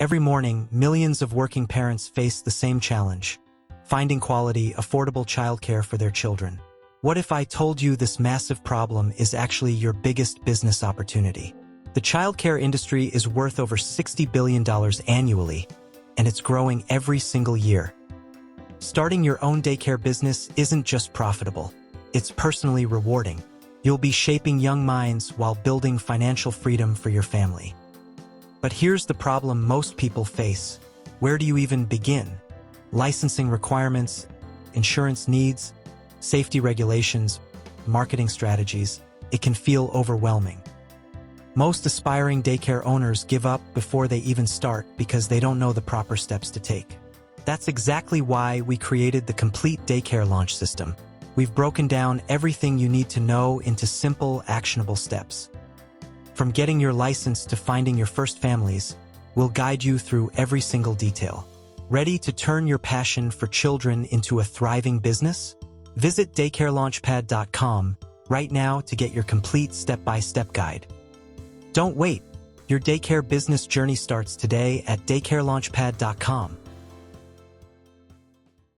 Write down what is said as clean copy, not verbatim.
Every morning, millions of working parents face the same challenge: finding quality, affordable childcare for their children. What if I told you this massive problem is actually your biggest business opportunity? The childcare industry is worth over $60 billion annually, and it's growing every single year. Starting your own daycare business isn't just profitable, it's personally rewarding. You'll be shaping young minds while building financial freedom for your family. But here's the problem most people face. Where do you even begin? Licensing requirements, insurance needs, safety regulations, marketing strategies. It can feel overwhelming. Most aspiring daycare owners give up before they even start because they don't know the proper steps to take. That's exactly why we created the complete daycare launch system. We've broken down everything you need to know into simple, actionable steps. From getting your license to finding your first families, we'll guide you through every single detail. Ready to turn your passion for children into a thriving business? Visit daycarelaunchpad.com right now to get your complete step-by-step guide. Don't wait. Your daycare business journey starts today at daycarelaunchpad.com.